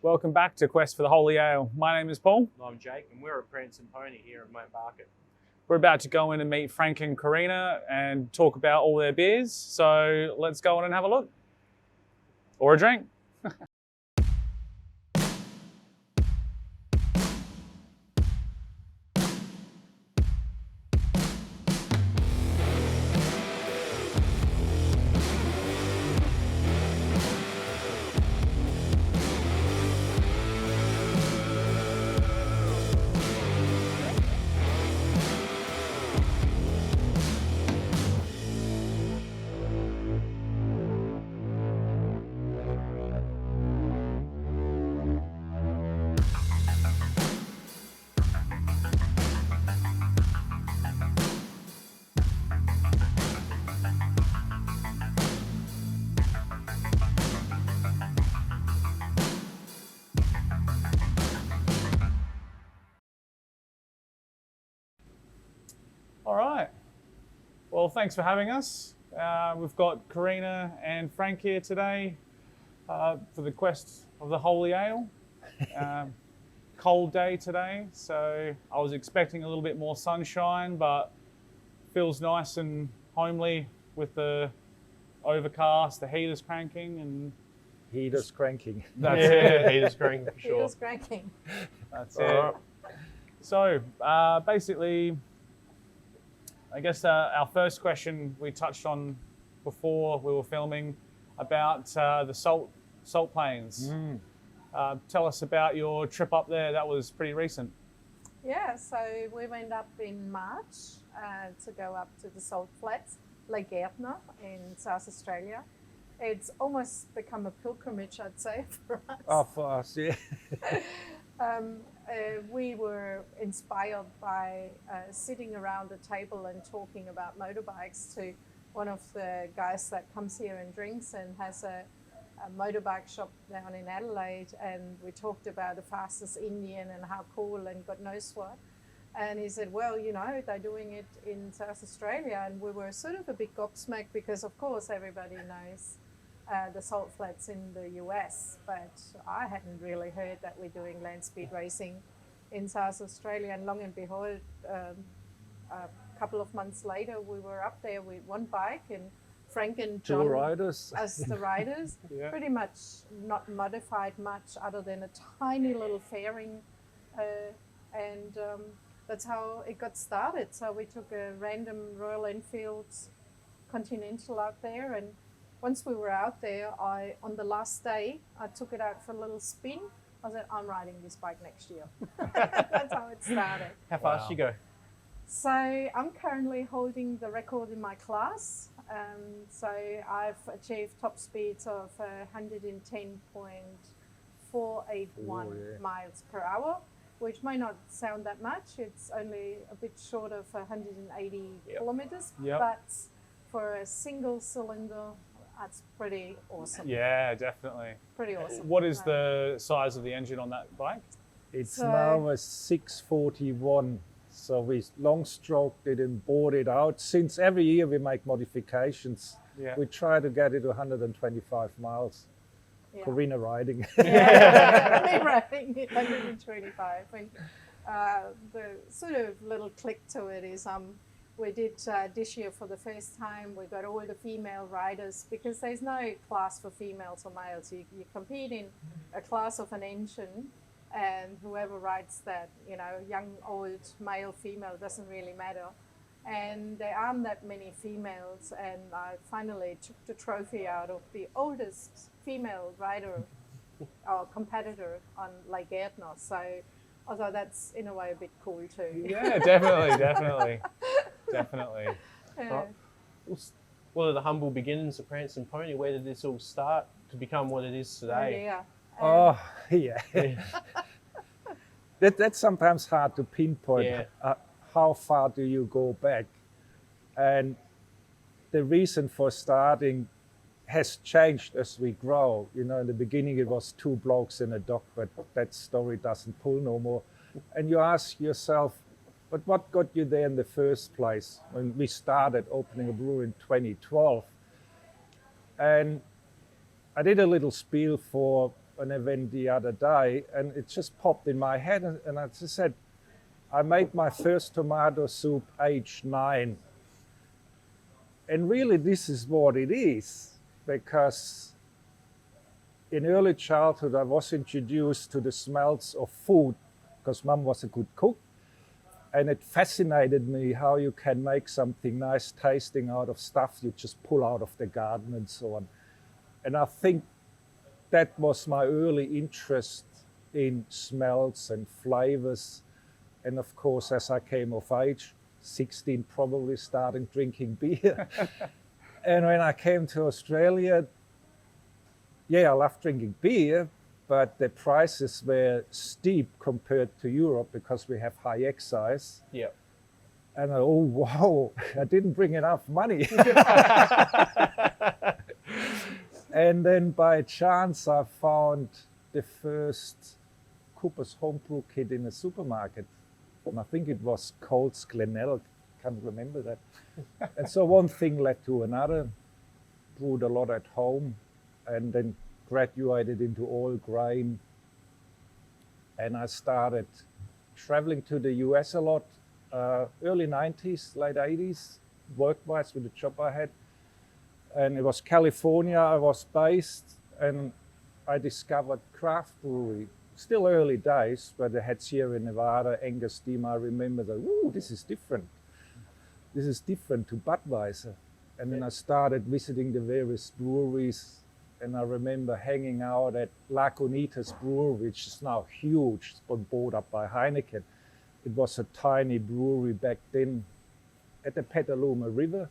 Welcome back to Quest for the Holy Ale. My name is Paul. I'm Jake, and we're at Prancing Pony here in Mount Barker. We're about to go in and meet Frank and Corinna and talk about all their beers. So let's go on and have a look. Or a drink. All right. Well, thanks for having us. We've got Corinna and Frank here today for the Quest of the Holy Ale. Cold day today, so I was expecting a little bit more sunshine, but feels nice and homely with the overcast, the heater's cranking, and Heater's cranking. that's it. Heater's cranking for sure. He was cranking. That's it. So basically, I guess our first question we touched on before we were filming about the salt plains. Tell us about your trip up there. That was pretty recent. Yeah, so we went up in March to go up to the Salt Flats, Lake Gärtner in South Australia. It's almost become a pilgrimage, I'd say, for us. Oh, for us, yeah. We were inspired by sitting around a table and talking about motorbikes to one of the guys that comes here and drinks and has a motorbike shop down in Adelaide, and we talked about the fastest Indian and how cool and God knows what. And he said, well, you know, they're doing it in South Australia. And we were sort of a bit gobsmacked because, of course, everybody knows the salt flats in the US, but I hadn't really heard that we're doing land speed racing in South Australia. And long and behold, a couple of months later, we were up there with one bike, and Frank and John Two riders. as the riders, Yeah. pretty much not modified much other than a tiny little fairing, and that's how it got started. So we took a random Royal Enfield Continental out there, and once we were out there, on the last day, I took it out for a little spin. I said, I'm riding this bike next year. That's how it started. How fast you go? So I'm currently holding the record in my class. So I've achieved top speeds of 110.481 miles per hour, which may not sound that much. It's only a bit short of 180 kilometers, but for a single cylinder, that's pretty awesome. Yeah, definitely. Pretty awesome. What is the size of the engine on that bike? It's So- now a 641. So we long stroked it and bored it out. Since every year we make modifications, Yeah. we try to get it to 125 miles. Yeah. Corinna riding. Yeah, riding 125. And the sort of little click to it is we did this year for the first time, we got all the female riders, because there's no class for females or males. You compete in a class of an engine, and whoever rides that, you know, young, old, male, female, doesn't really matter. And there aren't that many females, and I finally took the trophy out of the oldest female rider or competitor on Lake Gärtner. So although that's in a way a bit cool too. Yeah, definitely. Yeah. What are the humble beginnings of Prancing Pony? Where did this all start to become what it is today? Yeah. Oh, yeah. That's sometimes hard to pinpoint. Yeah. How far do you go back? And the reason for starting has changed as we grow. You know, in the beginning it was two blokes in a dock, but that story doesn't pull no more. And you ask yourself, but what got you there in the first place? When we started opening a brewery in 2012, and I did a little spiel for an event the other day, and it just popped in my head, and I just said, I made my first tomato soup age 9. And really this is what it is, because in early childhood I was introduced to the smells of food because Mum was a good cook. And it fascinated me how you can make something nice tasting out of stuff you just pull out of the garden and so on. And I think that was my early interest in smells and flavors. And of course, as I came of age, 16 probably, starting drinking beer. And when I came to Australia, yeah, I love drinking beer, but the prices were steep compared to Europe because we have high excise. Yeah. And oh, wow, I didn't bring enough money. And then by chance, I found the first Cooper's Homebrew kit in a supermarket. And I think it was Coles Glenelg, can't remember that. And so one thing led to another, brewed a lot at home, and then graduated into all grain. And I started traveling to the US a lot, early 90s, late 80s, work-wise with the job I had. And it was California I was based, and I discovered craft brewery. Still early days, but they had Sierra Nevada, Angostura. I remember that, ooh, this is different. This is different to Budweiser. And then I started visiting the various breweries, and I remember hanging out at Lagunitas Brewery, which is now huge. It's been bought up by Heineken. It was a tiny brewery back then at the Petaluma River.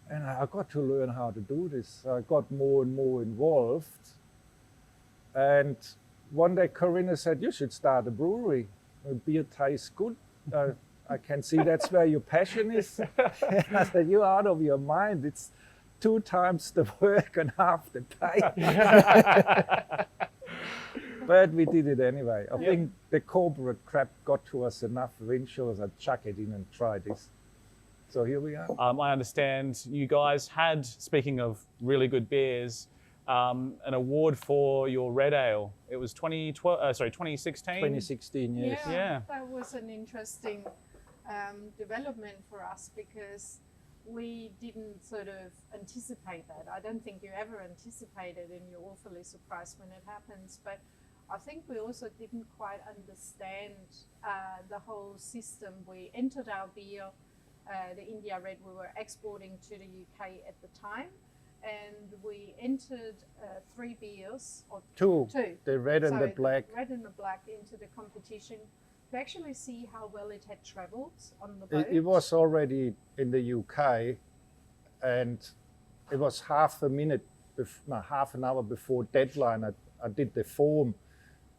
And I got to learn how to do this. I got more and more involved. And one day Corinna said, you should start a brewery. Beer tastes good. I can see that's where your passion is. And I said, you're out of your mind. It's 2 times the work and half the pay. But we did it anyway. I think the corporate crap got to us enough. Eventually, I said, chuck it in and try this. So here we are. I understand you guys had, speaking of really good beers, an award for your red ale. It was 2016? 2016, yes. Yeah. That was an interesting development for us because we didn't sort of anticipate that. I don't think you ever anticipated, and you're awfully surprised when it happens. But I think we also didn't quite understand the whole system. We entered our beer, the India Red, we were exporting to the UK at the time, and we entered 3 beers, or Two, two. the red and the black. Red and the black into the competition to actually see how well it had travelled on the boat. It was already in the UK, and it was half an hour before deadline. I did the form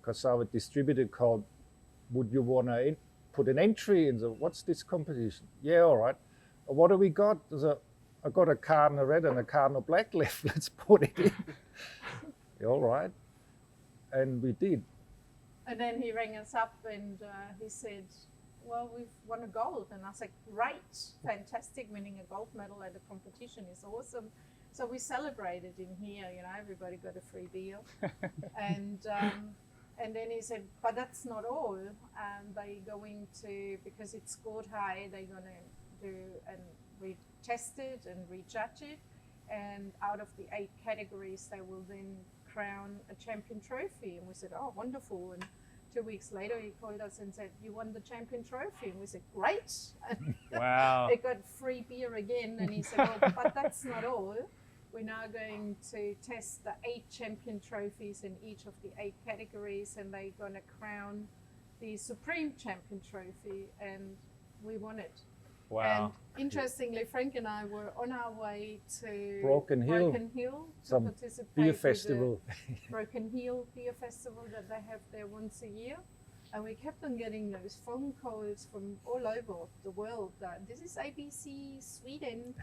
because our distributor called, would you want to put an entry in? So what's this competition? Yeah, all right. What do we got? So I got a carton of red and a carton of black left. Let's put it in. Yeah, all right. And we did. And then he rang us up and he said, well, we've won a gold. And I said, great, fantastic, winning a gold medal at a competition is awesome. So we celebrated in here, everybody got a free beer. And then he said, but that's not all. They're going to, because it scored high, they're going to do and retest it and rejudge it. And out of the 8 categories, they will then crown a champion trophy. And we said, oh, wonderful. And 2 weeks later, he called us and said, you won the champion trophy. And we said, great. Wow. They got free beer again. And he said, well, but that's not all. We're now going to test the 8 champion trophies in each of the 8 categories, and they're going to crown the Supreme Champion Trophy, and we won it. Wow. And interestingly, Frank and I were on our way to Broken Hill to some participate beer with festival. the Broken Hill Beer Festival that they have there once a year. And we kept on getting those phone calls from all over the world. This is ABC Sweden.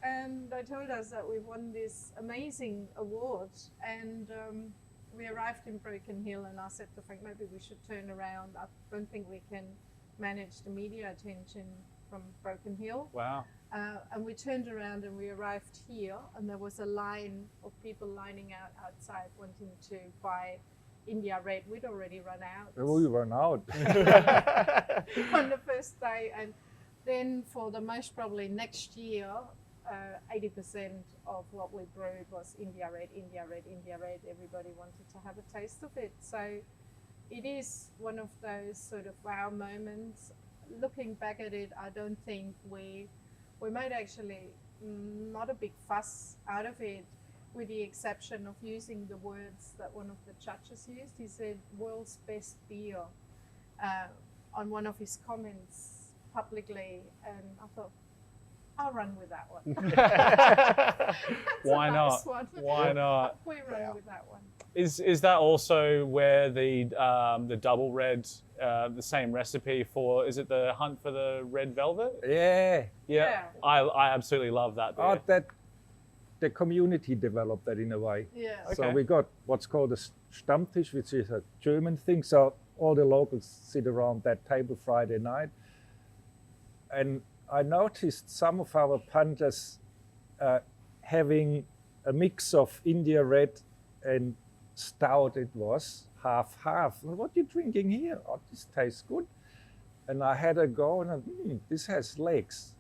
And they told us that we won this amazing award. And we arrived in Broken Hill, and I said to Frank, maybe we should turn around. I don't think we can manage the media attention from Broken Hill. Wow. And we turned around and we arrived here, and there was a line of people lining out outside wanting to buy India Red. We'd already run out. We run out. On the first day, and then for the most probably next year, 80% of what we brewed was India Red, India Red, India Red. Everybody wanted to have a taste of it. So it is one of those sort of wow moments. Looking back at it, I don't think we made actually not a big fuss out of it, with the exception of using the words that one of the judges used. He said world's best beer on one of his comments publicly, and I thought, I'll run with that one. Why not? Nice one. Why not? We run with that one. Is that also where the double red, the same recipe for? Is it the hunt for the red velvet? Yeah. I absolutely love that beer. That the community developed that in a way. Yeah. Okay. So we got what's called a Stammtisch, which is a German thing. So all the locals sit around that table Friday night. And I noticed some of our punters having a mix of India Red and stout. It was half. What are you drinking here? Oh, this tastes good. And I had a go, and this has legs.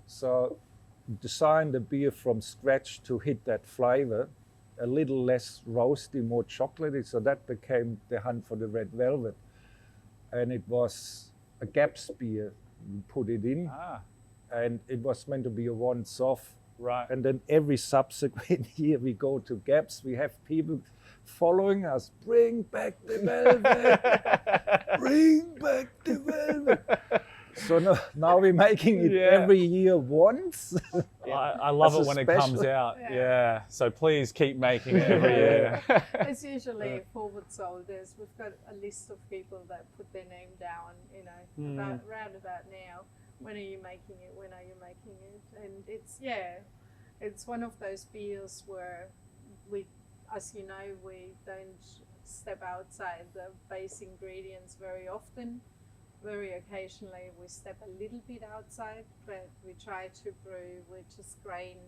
So designed the beer from scratch to hit that flavor, a little less roasty, more chocolatey. So that became the hunt for the red velvet. And it was a Gaps beer. We put it in, and it was meant to be a once-off. Right. And then every subsequent year we go to Gaps, we have people following us, bring back the velvet, bring back the velvet. So now we're making it every year once. I love it when it comes out. Yeah. So please keep making it every year. It's usually forward solders. We've got a list of people that put their name down, around about now. When are you making it? When are you making it? And it's one of those beers where we, as you know, we don't step outside the base ingredients very often. Very occasionally we step a little bit outside, but we try to brew with just grain,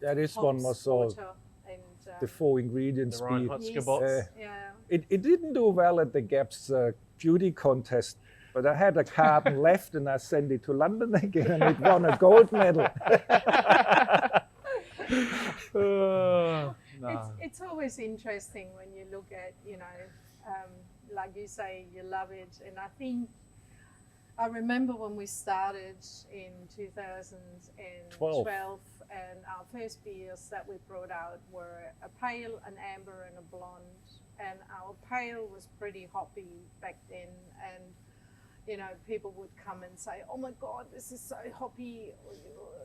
this hops, one was all water, and the 4 ingredients. The Ryan beer. Hotsker box. It didn't do well at the Gaps beauty contest, but I had a carton left and I sent it to London again, and it won a gold medal. It's always interesting when you look at, like you say, you love it. And I remember when we started in 2012, and our first beers that we brought out were a pale, an amber, and a blonde. And our pale was pretty hoppy back then. And, people would come and say, oh my God, this is so hoppy.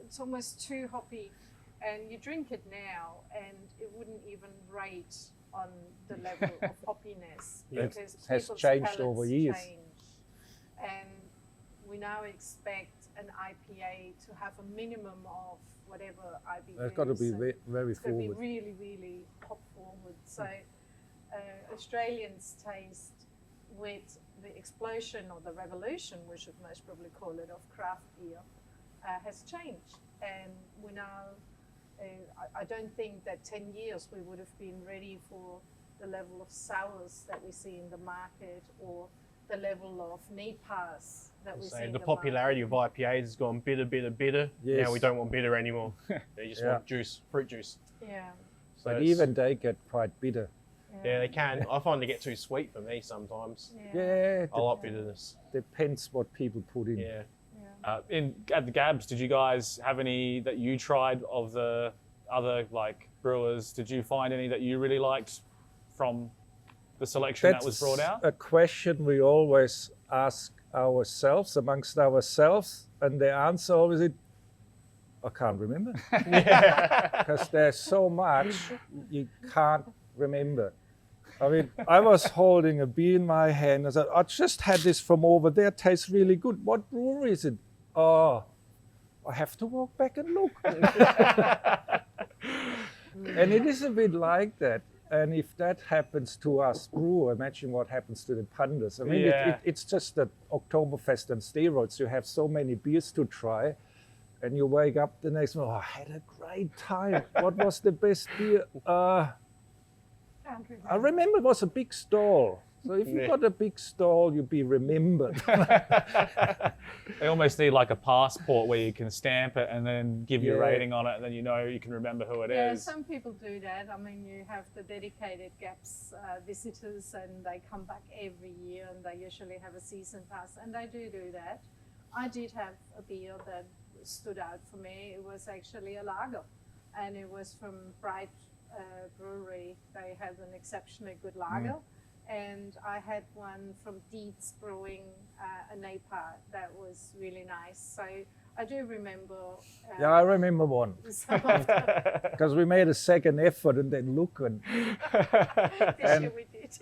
It's almost too hoppy. And you drink it now, and it wouldn't even rate on the level of hoppiness, because it has changed over years. And we now expect an IPA to have a minimum of whatever IBU. It's got to be very it's got to be forward. really, really hop forward. So Australians' taste, with the explosion or the revolution, we should most probably call it, of craft beer, has changed. And we now, I don't think that 10 years we would have been ready for the level of sours that we see in the market, or the level of NEPAs that we see in the popularity market. of IPAs has gone bitter. Yes. Now we don't want bitter anymore. They just want fruit juice. Yeah. So But even they get quite bitter. Yeah, they can. I find they get too sweet for me sometimes. Yeah, I like bitterness. depends what people put in. Yeah. At the Gabs, did you guys have any that you tried of the other brewers? Did you find any that you really liked from the selection that was brought out? A question we always ask ourselves, amongst ourselves, and the answer always is, I can't remember. Because there's so much you can't remember. I mean, I was holding a beer in my hand. I said, I just had this from over there. Tastes really good. What brewery is it? Oh, I have to walk back and look. And it is a bit like that. And if that happens to us brewer, imagine what happens to the punters. I mean, Yeah. it's just that Oktoberfest and steroids. You have so many beers to try, and you wake up the next morning, I had a great time. What was the best beer? I remember it was a big stall. So if you got a big stall, you'll be remembered. They almost need like a passport where you can stamp it and then give your Yeah. rating on it, and then you know you can remember who it is. Yeah, some people do that. I mean, you have the dedicated GAPS visitors, and they come back every year, and they usually have a season pass, and they do that. I did have a beer that stood out for me. It was actually a lager, and it was from Bright Brewery. They had an exceptionally good lager. And I had one from Dietz Brewing, a Napa that was really nice. So I do remember. Yeah, I remember one. Some of them. Because we made a second effort and then look. And This year we did.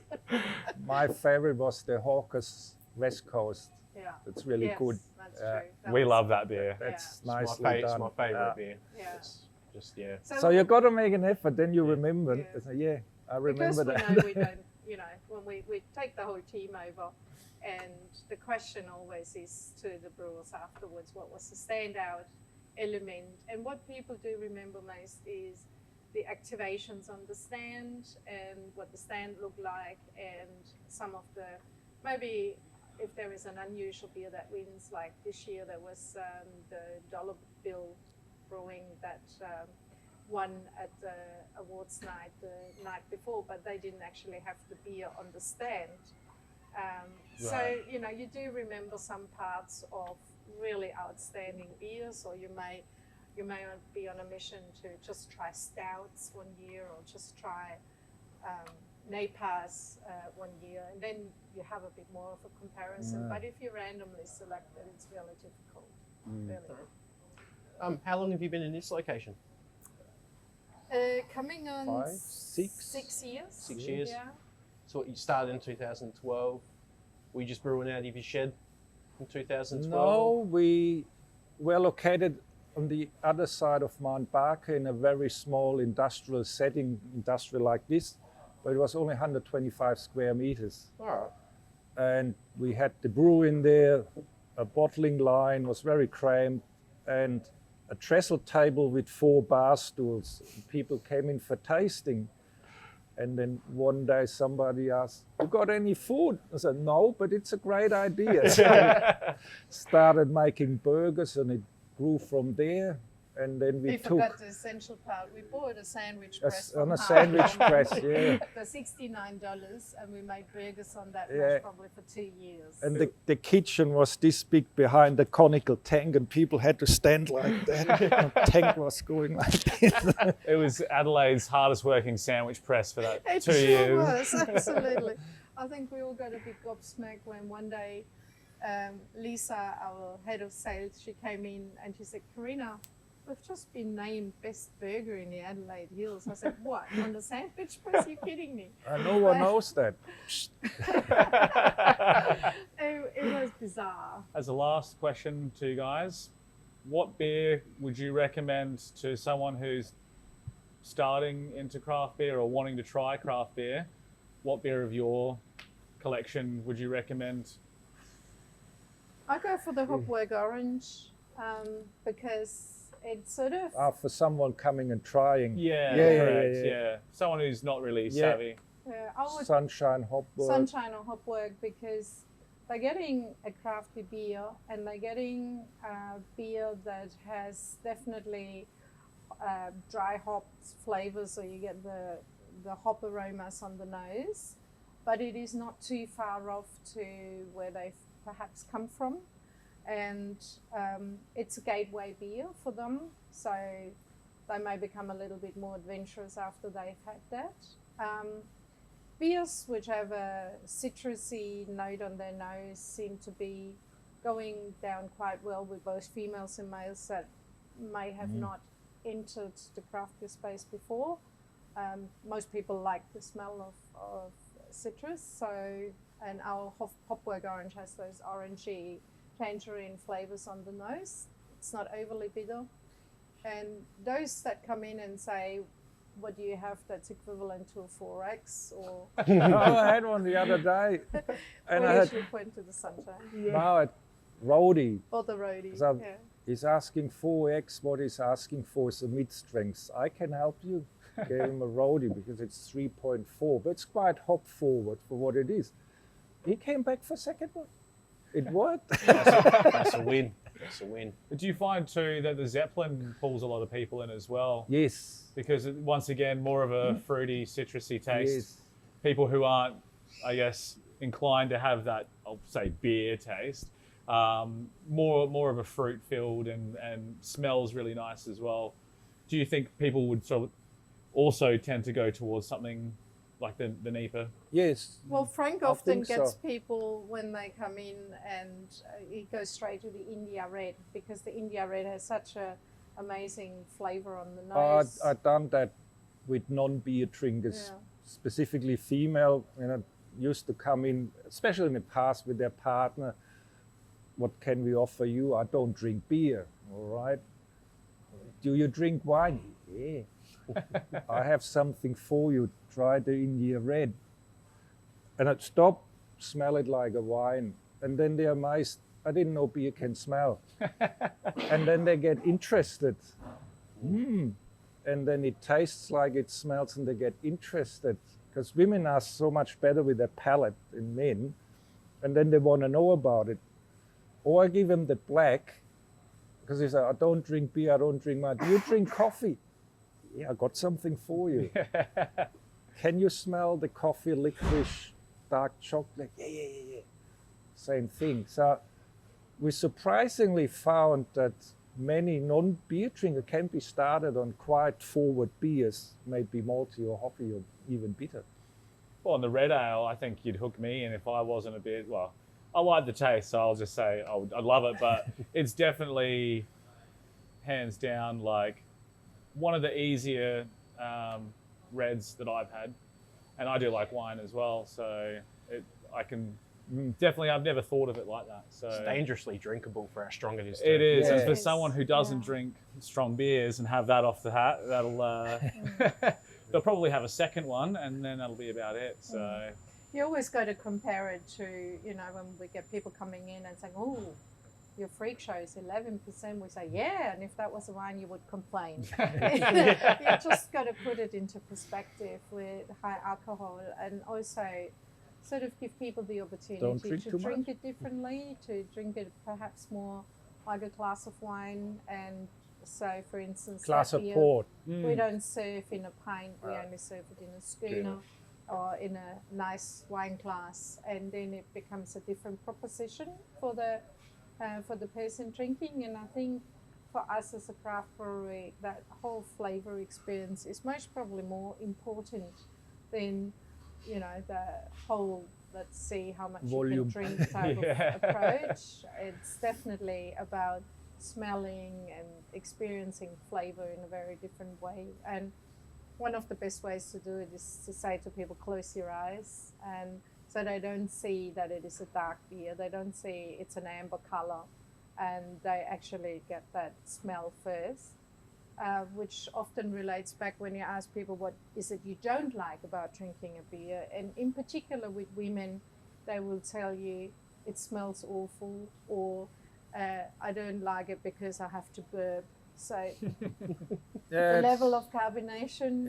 my favorite was the Hawkers West Coast. Yeah. It's really Yes, good. that's true. That We was- love that beer. That's It's nicely my done. favourite Yeah. beer. Yeah. It's just, yeah. So you got to make an effort, then you Yeah. remember. Yeah. It's like, yeah, I because remember we that. know we don't, you know, when we take the whole team over, and the question always is to the brewers afterwards, what was the standout element? And what people do remember most is the activations on the stand and what the stand looked like, and some of the, maybe if there is an unusual beer that wins, like this year there was the Dollar Bill Brewing that won at the awards night the night before, but they didn't actually have the beer on the stand. So, Right. you know, you do remember some parts of really outstanding beers, or you may be on a mission to just try stouts one year, or just try Napas one year, and then you have a bit more of a comparison. Yeah. But if you randomly select it, it's really difficult. Really. How long have you been in this location? Coming on 5, 6? 6 years. 6 years. Yeah. So you started in 2012. Were you just brewing out of your shed in 2012? No, we were located on the other side of Mount Barker in a very small industrial setting, industrial like this, but it was only 125 square meters. All right. And we had the brew in there, a bottling line was very cramped, and a trestle table with 4 bar stools. People came in for tasting. And then one day somebody asked, "You got any food?" I said, "No, but it's a great idea." So we started making burgers, and it grew from there. And then we We took forgot the essential part. We bought a sandwich press on from a Harvey sandwich Norman press, yeah. for $69, and we made burgers on that Yeah. much probably for 2 years. And the kitchen was this big behind the conical tank, and people had to stand like that. The tank was going like this. It was Adelaide's hardest working sandwich press for that It 2 sure years. was, absolutely. I think we all got a big gobsmack when one day Lisa, our head of sales, she came in and she said, "Corinna, we've just been named best burger in the Adelaide Hills." I said, "What, on the sandwich press? Are you kidding me?" No one knows that. It was bizarre. As a last question to you guys, what beer would you recommend to someone who's starting into craft beer or wanting to try craft beer? What beer of your collection would you recommend? I go for the Hopwork Orange because it's sort of For someone coming and trying. Yeah, Yeah, correct. yeah, Yeah, someone who's not really Yeah. savvy. I would Sunshine Hopwork. Sunshine or Hopwork, because they're getting a crafty beer and they're getting a beer that has definitely dry hopped flavors, so you get the hop aromas on the nose, but it is not too far off to where they've perhaps come from, and it's a gateway beer for them, so they may become a little bit more adventurous after they've had that. Beers which have a citrusy note on their nose seem to be going down quite well with both females and males that may have not entered the craft beer space before. Most people like the smell of citrus, so, and our Hopwork Orange has those orangey tangerine flavors on the nose. It's not overly bitter. And those that come in and say, what do you have that's equivalent to a 4X or Oh, I had one the other day. And we I had usually point to the sunshine now at Rody. or the roadie? So Yeah. he's asking 4X. What he's asking for is a mid-strength. I can help you. Gave him a Rody because it's 3.4, but it's quite hop forward for what it is. He came back for second one. It worked. That's a win. That's a win. But do you find too that the Zeppelin pulls a lot of people in as well? Yes. Because once again, more of a fruity, citrusy taste. Yes. People who aren't, I guess, inclined to have that, I'll say, beer taste, more of a fruit filled and smells really nice as well. Do you think people would sort of also tend to go towards something like the NEPA? Yes. Well, Frank I often think gets so. people when they come in and he goes straight to the India Red because the India Red has such a amazing flavor on the nose. I've done that with non-beer drinkers, specifically female, used to come in, especially in the past with their partner. What can we offer you? I don't drink beer, all right? Do you drink wine? Yeah. I have something for you. Try the India Red. And I'd stop, smell it like a wine. And then they're amazed. I didn't know beer can smell. And then they get interested. And then it tastes like it smells and they get interested. Because women are so much better with their palate than men. And then they want to know about it. Or I give them the black. Because they say, I don't drink beer, I don't drink wine. Do you drink coffee? Yeah, I got something for you. Can you smell the coffee, licorice, dark chocolate? Yeah. Same thing. So we surprisingly found that many non-beer drinkers can be started on quite forward beers, maybe malty or hoppy or even bitter. Well, on the red ale, I think you'd hook me in if I wasn't a bit, well, I like the taste, so I'll just say I love it, but it's definitely hands down like one of the easier reds that I've had. And I do like wine as well, so I can definitely, I've never thought of it like that. So It's dangerously drinkable for how strong it is. it is, Yeah. and for someone who doesn't drink strong beers and have that off the hat, that'll they'll probably have a second one, and then that'll be about it. So You always got to compare it to, when we get people coming in and saying, oh, your freak show is 11%. We say, yeah, and if that was a wine, you would complain. You just got to put it into perspective with high alcohol and also sort of give people the opportunity to drink it differently, to drink it perhaps more like a glass of wine. And so, for instance, Glass of beer, port. we don't serve in a pint, we only serve it in a schooner. Or in a nice wine glass, and then it becomes a different proposition for the person drinking. And I think for us as a craft brewery, that whole flavor experience is most probably more important than the whole let's see how much Volume. you can drink type of approach. It's definitely about smelling and experiencing flavor in a very different way. And one of the best ways to do it is to say to people, close your eyes, and so they don't see that it is a dark beer. They don't see it's an amber color, and they actually get that smell first, which often relates back when you ask people what is it you don't like about drinking a beer. And in particular with women, they will tell you it smells awful, or I don't like it because I have to burp. So the level of carbonation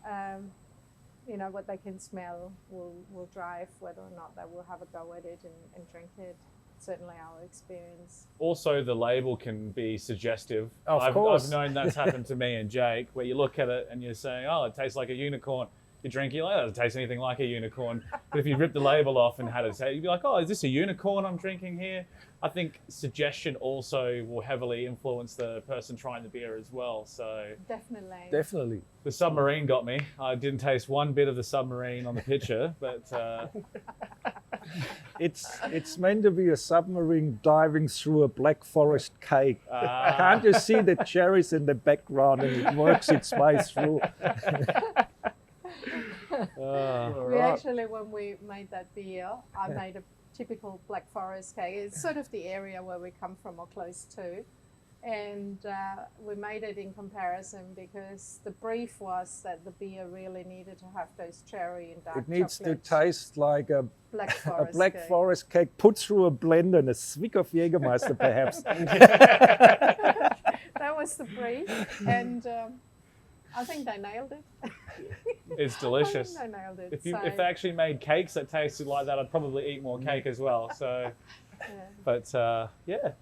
and what they can smell will drive whether or not they will have a go at it and drink it. Certainly our experience. also the label can be suggestive. Of course. I've known that's happened to me and Jake, where you look at it and you're saying, oh, it tastes like a unicorn. You drink it, you're like, it doesn't taste anything like a unicorn. But if you rip the label off and had it say, you'd be like, oh, is this a unicorn I'm drinking here? I think suggestion also will heavily influence the person trying the beer as well. So Definitely. the submarine got me. I didn't taste one bit of the submarine on the picture, but It's meant to be a submarine diving through a black forest cake. Can't you see the cherries in the background, and it works its way through? We actually, when we made that beer, I made a typical Black Forest cake. It's sort of the area where we come from or close to. And we made it in comparison because the brief was that the beer really needed to have those cherry and dark It needs to chocolate taste like a Black a Forest Black cake. Forest cake put through a blender and a swig of Jägermeister, perhaps. That was the brief, and I think they nailed it. It's delicious. I think they nailed it. If So, they actually made cakes that tasted like that, I'd probably eat more cake as well. So, yeah. but yeah.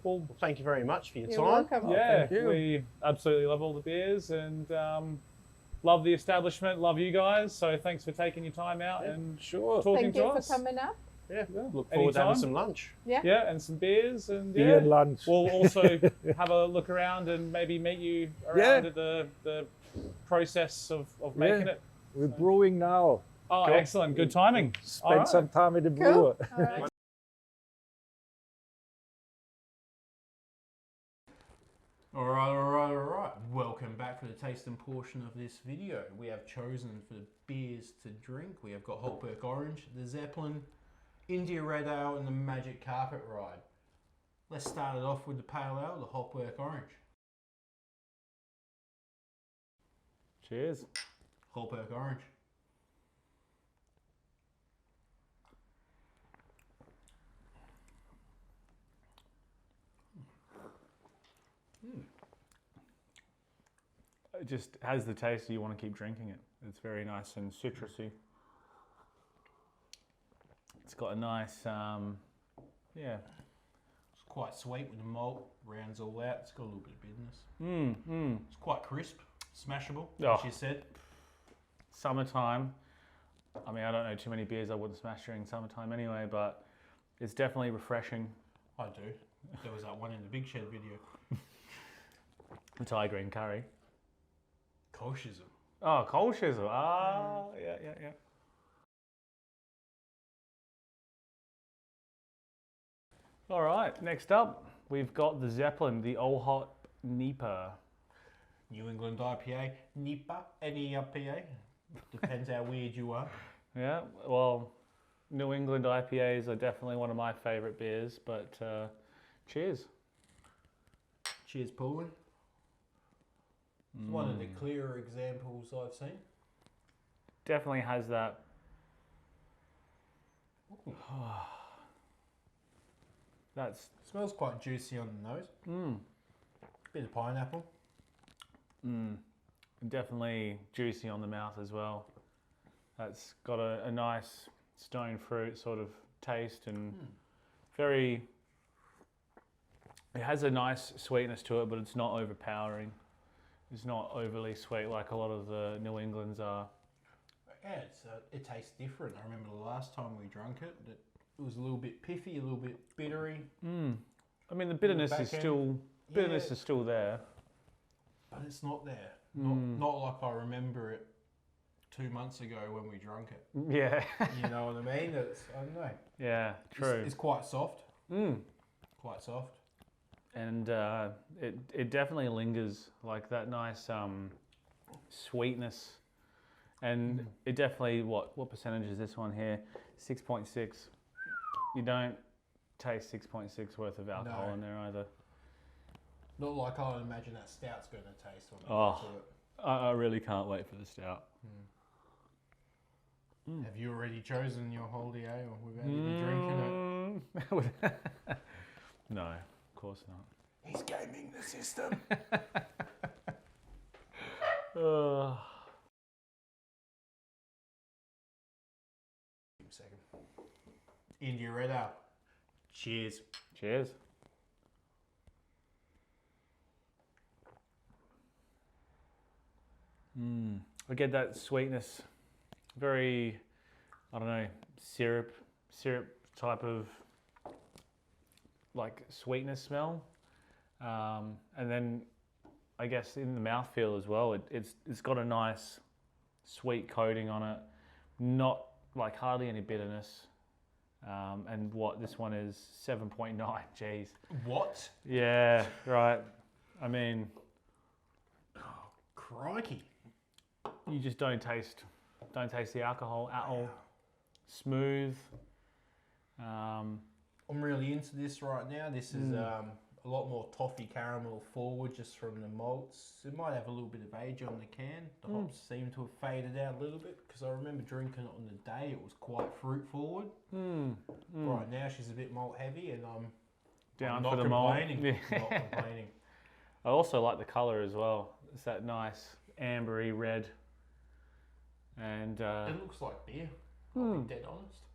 Well, thank you very much for your You're time. welcome. Yeah, thank you. we absolutely love all the beers and love the establishment, love you guys. So thanks for taking your time out and Sure. talking Thank to you us. for coming up. Yeah, Yeah, look forward to having anytime. some lunch. Yeah. Yeah, and some beers and Beer yeah. and lunch. We'll also have a look around and maybe meet you around Yeah. at the process of making Yeah. it. We're brewing now. Oh, Cool. excellent. Good timing. All Spend right. some time with the Cool. brewer. All right. Alright. Welcome back for the tasting portion of this video. We have chosen for the beers to drink. We have got Holtberg Orange, the Zeppelin, India Red Ale, and the Magic Carpet Ride. Let's start it off with the Pale Ale, the Holtberg Orange. Cheers. Holtberg Orange. It just has the taste that you want to keep drinking it. It's very nice and citrusy. It's got a nice, yeah. It's quite sweet with the malt, rounds all out. It's got a little bit of bitterness. It's quite crisp, smashable, as Oh. you said. Summertime. I mean, I don't know too many beers I wouldn't smash during summertime anyway, but it's definitely refreshing. I do. There was that one in the Big Shed video. The Thai green curry. Koshism. Oh, coal shizzle. Ah, yeah. All right, next up, we've got the Zeppelin, the Old Hot Nipa. New England IPA, NIPA, N-E-R-P-A. Depends how weird you are. Yeah, well, New England IPAs are definitely one of my favourite beers, but cheers. Cheers, Paulin. It's one of the clearer examples I've seen. Definitely has that. That's Smells quite juicy on the nose. Bit of pineapple. definitely juicy on the mouth as well. That's got a nice stone fruit sort of taste and very. It has a nice sweetness to it, but it's not overpowering. It's not overly sweet like a lot of the New Englands are. Yeah, it tastes different. I remember the last time we drank it, that it was a little bit piffy, a little bit bittery. I mean, the bitterness back is end. still Yeah. is still there. But it's not there. Not like I remember it 2 months ago when we drank it. Yeah, You know what I mean? I don't know. yeah, true. It's quite soft. Quite soft. And it definitely lingers, like that nice sweetness, and it definitely what percentage is this one here? 6.6. You don't taste 6.6 worth of alcohol No. in there either. Not like I would imagine that stout's going to taste when we Oh. get to it. I really can't wait for the stout. Have you already chosen your holy ale without even drinking it? No, of course not. He's gaming the system. Second. India Red Ale. Cheers. Cheers. I get that sweetness, very, I don't know, syrup type of like sweetness smell, and then I guess in the mouthfeel as well, it's got a nice sweet coating on it, not like hardly any bitterness, and this one is 7.9. Jeez. What? Yeah, right. I mean, Crikey. you just don't taste the alcohol at all. Smooth. I'm really into this right now. This is a a lot more toffee caramel forward just from the malts. It might have a little bit of age on the can. The hops seem to have faded out a little bit because I remember drinking it on the day. It was quite fruit forward. Right now she's a bit malt heavy, and I'm Down for not the malt. complaining. Yeah. Not complaining. I also like the colour as well. It's that nice ambery red. And It looks like beer. I'll be dead honest.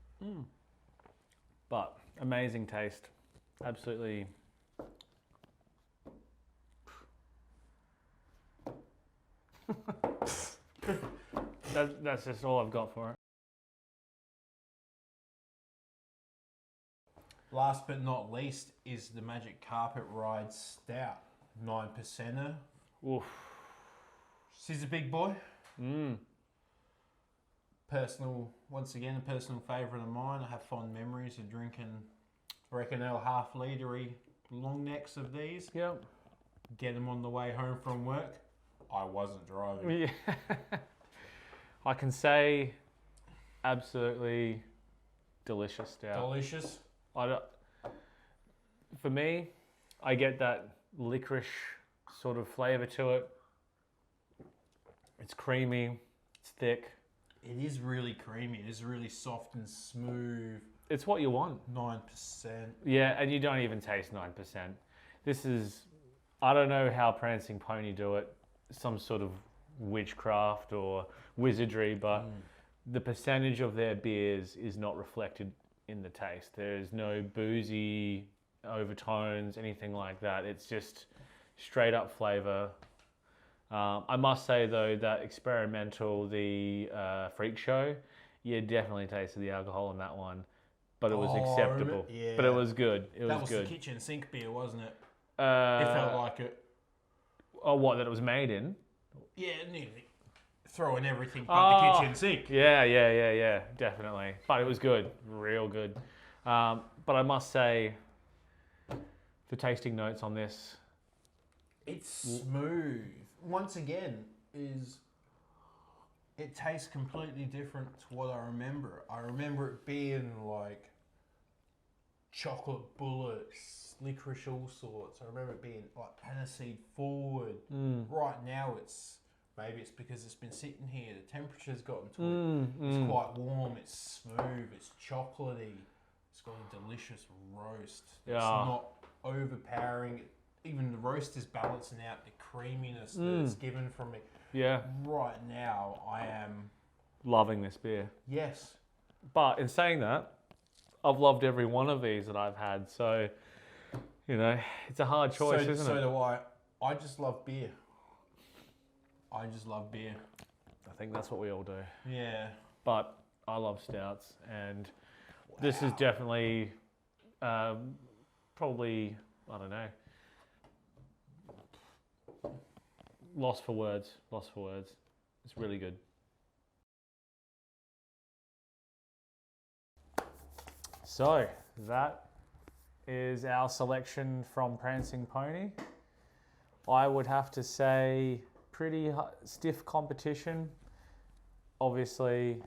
but amazing taste. Absolutely. That's just all I've got for it. Last but not least is the Magic Carpet Ride Stout, 9%er. Oof. She's a big boy. Mm. Once again, a personal favourite of mine. I have fond memories of drinking, I reckon, half litre-y long necks of these. Yep. Get them on the way home from work. I wasn't driving. Yeah. I can say absolutely delicious stout. Delicious. For me, I get that licorice sort of flavour to it. It's creamy, it's thick. It is really creamy. It is really soft and smooth. It's what you want. 9%. Yeah, and you don't even taste 9%. This is, I don't know how Prancing Pony do it, some sort of witchcraft or wizardry, but the percentage of their beers is not reflected in the taste. There's no boozy overtones, anything like that. It's just straight up flavour. I must say though that experimental, the Freak Show, you definitely tasted the alcohol in that one, but it was acceptable. Yeah. But it was good. That was good. the kitchen sink beer, wasn't it? It Felt like it. Oh, what, that it was made in? Yeah, nearly. Throwing everything but the kitchen sink. Yeah, definitely. But it was good, real good. But I must say, the tasting notes on this. It's smooth. Once again, it tastes completely different to what I remember. I remember it being like chocolate bullets, licorice all sorts. I remember it being like aniseed forward. Right now maybe it's because it's been sitting here, the temperature's gotten to it. It's quite warm, it's smooth, it's chocolatey. It's got a delicious roast. Yeah. It's not overpowering. Even the roast is balancing out the creaminess that it's given from me. Yeah. Right now, I am... Loving this beer. Yes. But in saying that, I've loved every one of these that I've had. So, you know, it's a hard choice, isn't it? So do I. I just love beer. I just love beer. I think that's what we all do. Yeah. But I love stouts, and this is definitely probably, I don't know, lost for words. It's really good. So that is our selection from Prancing Pony. I would have to say pretty stiff competition. Obviously,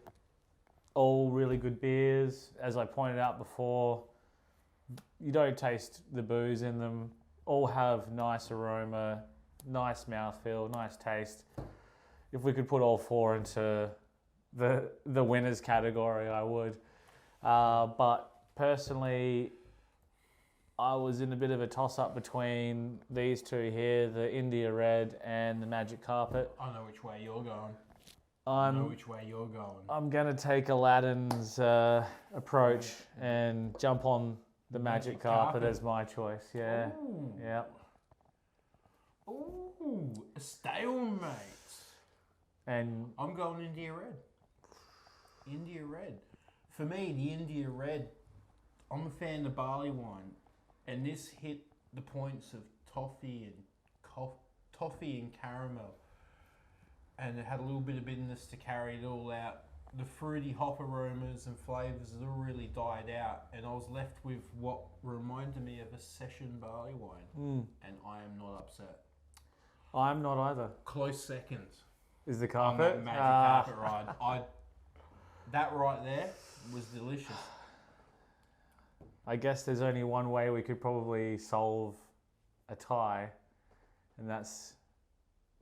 all really good beers. As I pointed out before, you don't taste the booze in them. All have nice aroma, nice mouthfeel, nice taste. If we could put all four into the winners category, I would. But personally, I was in a bit of a toss-up between these two here, the India Red and the Magic Carpet. I know which way you're going. I know which way you're going. I'm going to take Aladdin's approach and jump on the Magic Carpet as my choice. Yeah. Ooh. Yeah. Ooh, a stalemate. And I'm going India Red. India Red. For me, the India Red, I'm a fan of barley wine, and this hit the points of toffee and caramel, and it had a little bit of bitterness to carry it all out. The fruity hop aromas and flavours had all really died out, and I was left with what reminded me of a session barley wine, and I am not upset. I'm not either. Close second. Is the On carpet? that Magic Carpet Ride. That right there was delicious. I guess there's only one way we could probably solve a tie, and that's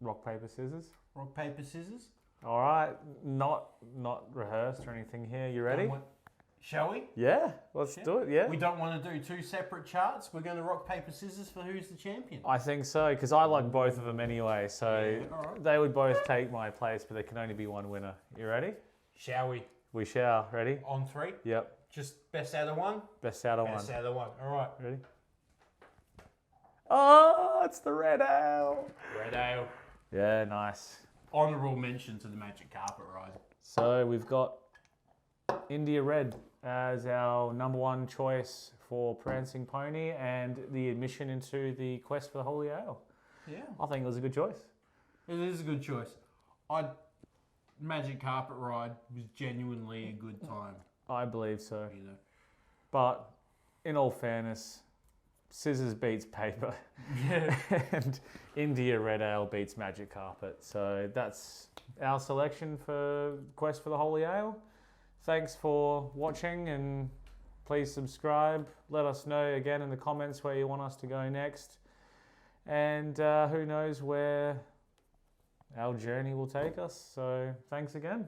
rock, paper, scissors. Rock, paper, scissors. All right, not rehearsed or anything here. You ready? Shall we? Yeah, let's do it. Yeah. We don't want to do two separate charts. We're going to rock, paper, scissors for who's the champion. I think so, because I like both of them anyway. So Yeah, all right. they would both take my place, but there can only be one winner. You ready? Shall we? We shall. Ready? On three? Yep. Just best out of one? Best out of Best one. out of one. All right. Ready? Oh, it's the red ale. Red ale. Yeah, nice. Honourable mention to the Magic Carpet Ride. So we've got India Red as our #1 choice for Prancing Pony and the admission into the quest for the Holy Ale. Yeah. I think it was a good choice. It is a good choice. Magic Carpet Ride was genuinely a good time. I believe so. You know. But in all fairness, scissors beats paper. Yeah. And India Red Ale beats Magic Carpet. So that's our selection for Quest for the Holy Ale. Thanks for watching, and please subscribe. Let us know again in the comments where you want us to go next. And who knows where our journey will take us. So thanks again.